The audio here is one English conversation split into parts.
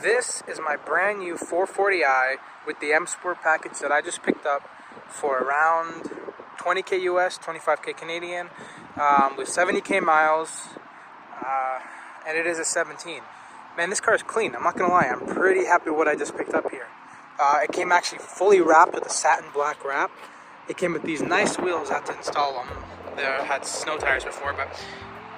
This is my brand new 440i with the M Sport package that I just picked up for around 20k US, 25k Canadian, with 70k miles, and it is a 17. Man, this car is clean. I'm not gonna lie, I'm pretty happy with what I just picked up here. It came actually fully wrapped with a satin black wrap. It came with these nice wheels. I had to install them. They had snow tires before, but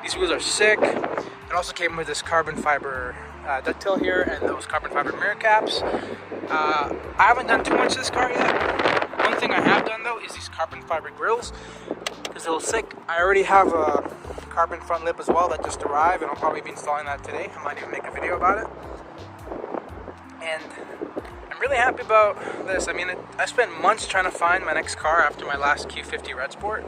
these wheels are sick. It also came with this carbon fiber ducktail here and those carbon fiber mirror caps. I haven't done too much to this car yet. One thing I have done though is these carbon fiber grills, because they're sick. I already have a carbon front lip as well that just arrived, and I'll probably be installing that today. I might even make a video about it. And I'm really happy about this. I mean, I spent months trying to find my next car after my last Q50 Red Sport,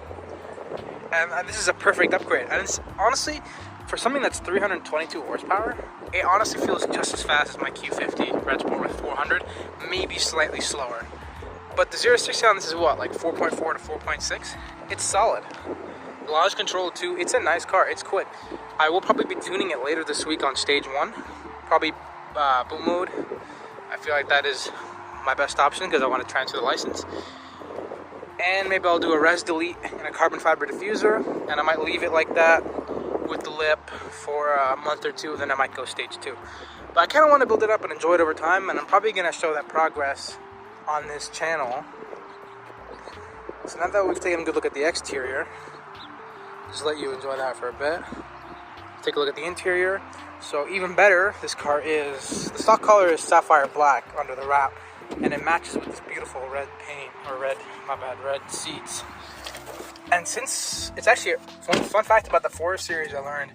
and this is a perfect upgrade. And it's, honestly, for something that's 322 horsepower, it honestly feels just as fast as my Q50 Red Sport with 400, maybe slightly slower. But the 0-60 on this is what, like 4.4 to 4.6? It's solid. Launch control too, it's a nice car, it's quick. I will probably be tuning it later this week on stage 1, probably boot mode. I feel like that is my best option because I want to transfer the license. And maybe I'll do a res delete and a carbon fiber diffuser, and I might leave it like that with the lip for a month or two, then I might go stage 2. But I kind of want to build it up and enjoy it over time, and I'm probably going to show that progress on this channel. So now that we've taken a good look at the exterior, just let you enjoy that for a bit. Take a look at the interior. So even better, this car is, the stock color is sapphire black under the wrap, and it matches with this beautiful red paint, or red seats. And since it's actually a fun fact about the 4 Series I learned,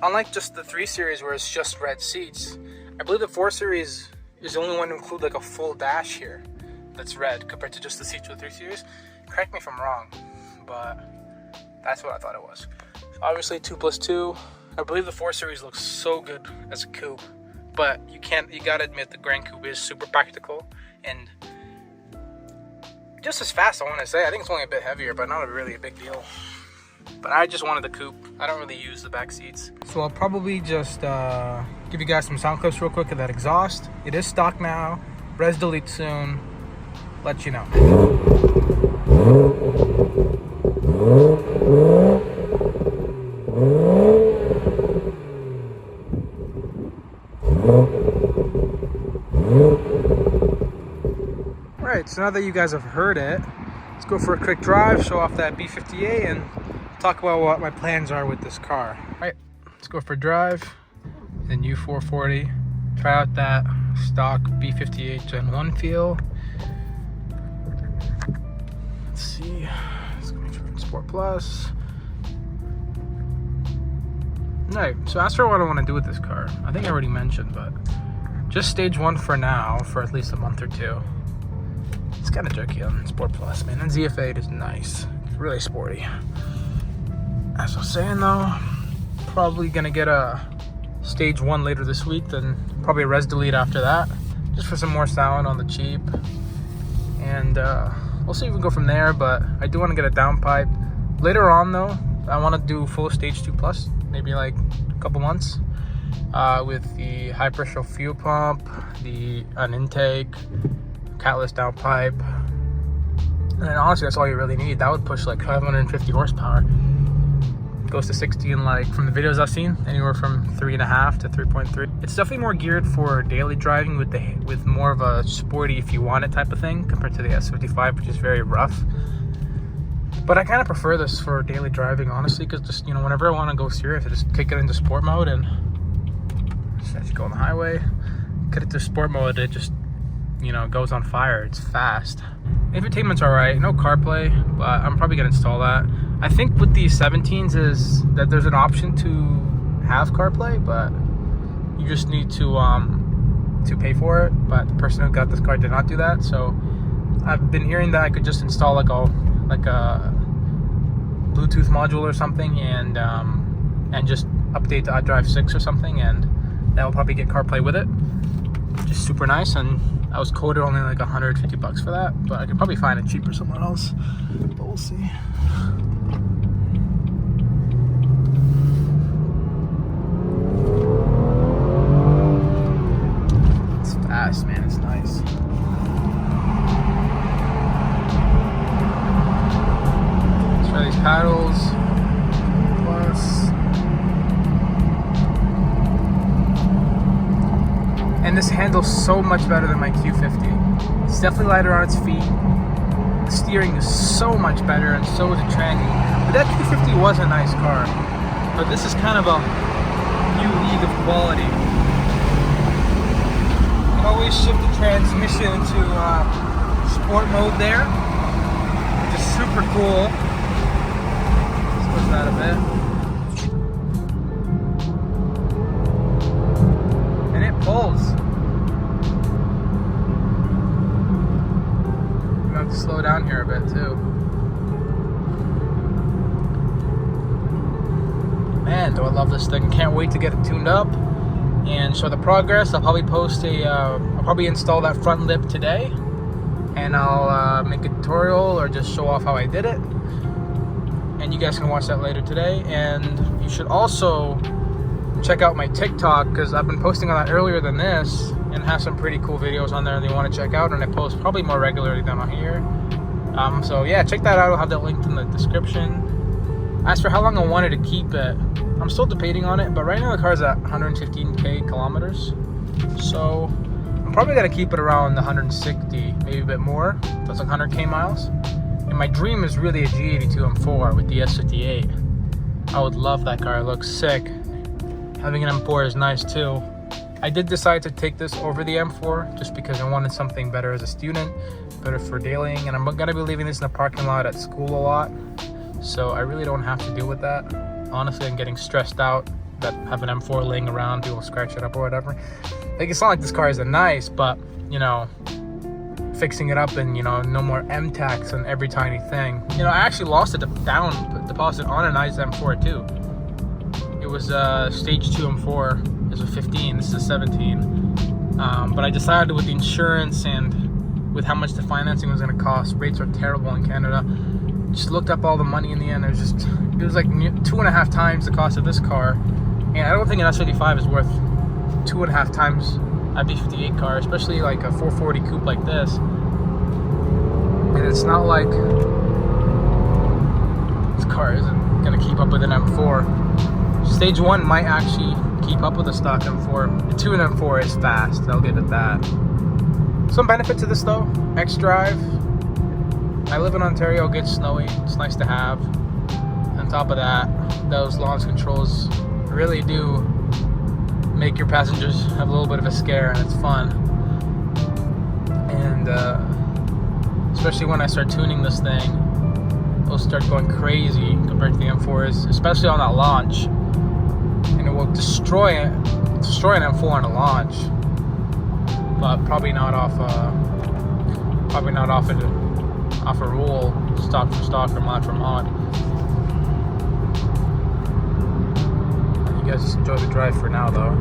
unlike just the 3 Series where it's just red seats, I believe the 4 Series is the only one to include like a full dash here that's red compared to just the seats with 3 Series. Correct me if I'm wrong, but that's what I thought it was. So obviously 2+2. I believe the 4 Series looks so good as a coupe, but you gotta admit the Grand Coupe is super practical and just as fast, I want to say. I think it's only a bit heavier, but not really a big deal. But I just wanted the coupe. I don't really use the back seats. So I'll probably just give you guys some sound clips real quick of that exhaust. It is stock now. Res delete soon. Let you know. Alright, so now that you guys have heard it, let's go for a quick drive, show off that B58, and talk about what my plans are with this car. Alright, let's go for a drive, the new 440, try out that stock B58 Gen 1 feel. Let's see, let's go for Sport Plus. Alright, so as for what I want to do with this car, I think I already mentioned, but just stage 1 for now, for at least a month or two. It's kind of jerky on Sport Plus, man. And ZF8 is nice. It's really sporty. As I was saying though, probably gonna get a stage 1 later this week, then probably a res delete after that, just for some more sound on the cheap. And we'll see if we can go from there, but I do want to get a downpipe. Later on though, I want to do full stage 2 plus, maybe like a couple months, with the high pressure fuel pump, an intake, catless downpipe, and then honestly that's all you really need. That would push like 550 horsepower. It goes to 60 in, like, from the videos I've seen, anywhere from 3.5 to 3.3. It's definitely more geared for daily driving with more of a sporty if you want it type of thing compared to the S55, which is very rough. But I kind of prefer this for daily driving, honestly, because just, you know, whenever I want to go serious, I just kick it into sport mode, and as you go on the highway, get it to sport mode, it just, you know, goes on fire. It's fast. Infotainment's alright, no CarPlay, but I'm probably gonna install that. I think with the 17s is that there's an option to have CarPlay, but you just need to pay for it. But the person who got this car did not do that, so I've been hearing that I could just install like a Bluetooth module or something, and just update to iDrive 6 or something, and that will probably get CarPlay with it. Just super nice, and I was quoted only like 150 bucks for that, but I could probably find it cheaper somewhere else, but we'll see. It's fast, man. It's nice. Let's try these paddles. Plus. And this handles so much better than my Q50. It's definitely lighter on its feet. The steering is so much better, and so is the tranny. But that Q50 was a nice car. But this is kind of a new league of quality. You can always shift the transmission into sport mode there, which is super cool. Let's push that a bit. And it pulls. I'm gonna have to slow down here a bit too. Man, do I love this thing. Can't wait to get it tuned up and show the progress. I'll probably post I'll probably install that front lip today, and I'll make a tutorial or just show off how I did it, and you guys can watch that later today. And you should also check out my TikTok, because I've been posting on that earlier than this, and have some pretty cool videos on there that you want to check out, and I post probably more regularly than on here. So yeah, check that out. I'll have that linked in the description. As for how long I wanted to keep it, I'm still debating on it, but right now the car's at 115k kilometers. So I'm probably gonna keep it around the 160, maybe a bit more. That's like 100k miles. And my dream is really a G82 M4 with the S58. I would love that car. It looks sick. Having an M4 is nice too. I did decide to take this over the M4 just because I wanted something better as a student, better for dealing, and I'm gonna be leaving this in the parking lot at school a lot. So I really don't have to deal with that. Honestly, I'm getting stressed out that I have an M4 laying around, people scratch it up or whatever. Like, it's not like this car isn't nice, but, you know, fixing it up and, you know, no more M-tax on every tiny thing. You know, I actually lost a down deposit on a nice M4 too. It was stage 2 M4. It was a 15, this is a 17. But I decided with the insurance and with how much the financing was gonna cost, rates are terrible in Canada. Just looked up all the money in the end. It was like 2.5 times the cost of this car, and I don't think an S55 is worth 2.5 times a B58 car, especially like a 440 coupe like this. And it's not like this car isn't gonna keep up with an M4. Stage 1 might actually keep up with a stock M4. The 2 and M4 is fast, I'll give it that. Some benefit to this though, X-Drive. I live in Ontario, it gets snowy, it's nice to have. On top of that, those launch controls really do make your passengers have a little bit of a scare, and it's fun. And especially when I start tuning this thing, it'll start going crazy compared to the M4s, especially on that launch. And it will destroy an M4 on a launch, but probably not off a rule, stock for stock or mod for mod. You guys just enjoy the drive for now though.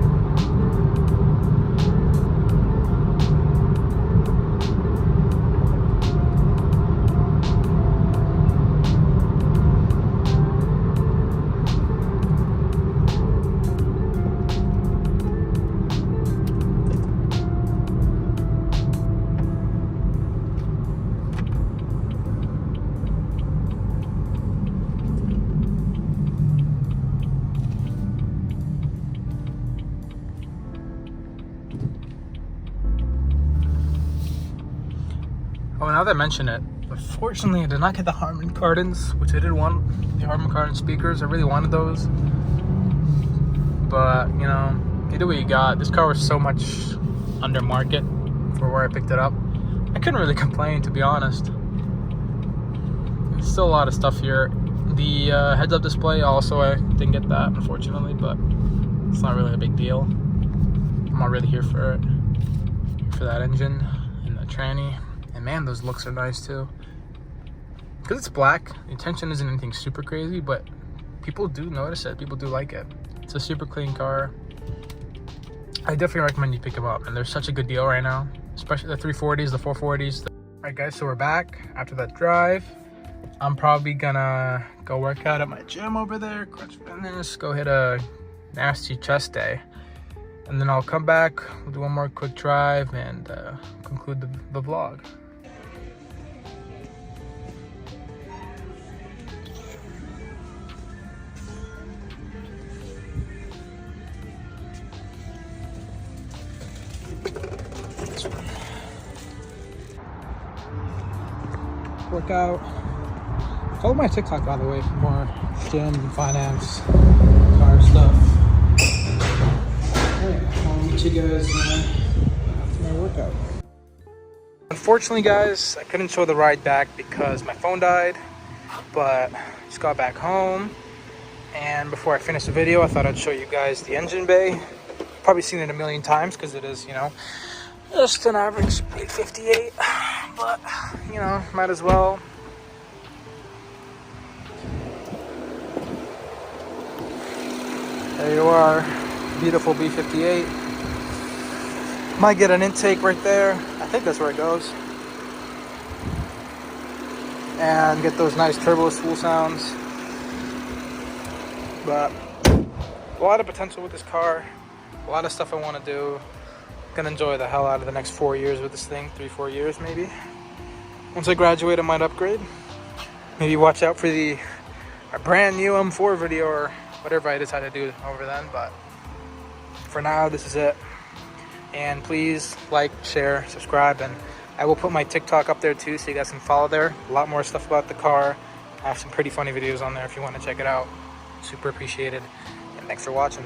Oh, now that I mention it, unfortunately I did not get the Harman Kardons, which I did want. The Harman Kardon speakers, I really wanted those. But, you know, you do what you got. This car was so much under market for where I picked it up. I couldn't really complain, to be honest. There's still a lot of stuff here. The heads-up display also, I didn't get that, unfortunately, but it's not really a big deal. I'm not really here for it. Here for that engine and the tranny. And man, those looks are nice too. Because it's black, the intention isn't anything super crazy, but people do notice it. People do like it. It's a super clean car. I definitely recommend you pick them up, and they're such a good deal right now, especially the 340s, the 440s. All right, guys, so we're back after that drive. I'm probably gonna go work out at my gym over there, crunch fitness, go hit a nasty chest day. and then I'll come back, we'll do one more quick drive and conclude the vlog. Workout. Follow my TikTok, by the way, for more gym and finance, car stuff. Alright, I'll meet you guys after my workout. Unfortunately, guys, I couldn't show the ride back because my phone died, but just got back home. And before I finish the video, I thought I'd show you guys the engine bay. Probably seen it a million times because it is, you know, just an average B58. But, you know, might as well. There you are, beautiful B58. Might get an intake right there. I think that's where it goes. And get those nice turbo spool sounds. But a lot of potential with this car. A lot of stuff I want to do. Gonna enjoy the hell out of the next 4 years with this thing. 3-4 years maybe. Once I graduate, I might upgrade. Maybe watch out for a brand new M4 video or whatever I decide to do over then. But for now, this is it. And please like, share, subscribe, and I will put my TikTok up there too, so you guys can follow there. A lot more stuff about the car. I have some pretty funny videos on there if you want to check it out. Super appreciated. And thanks for watching.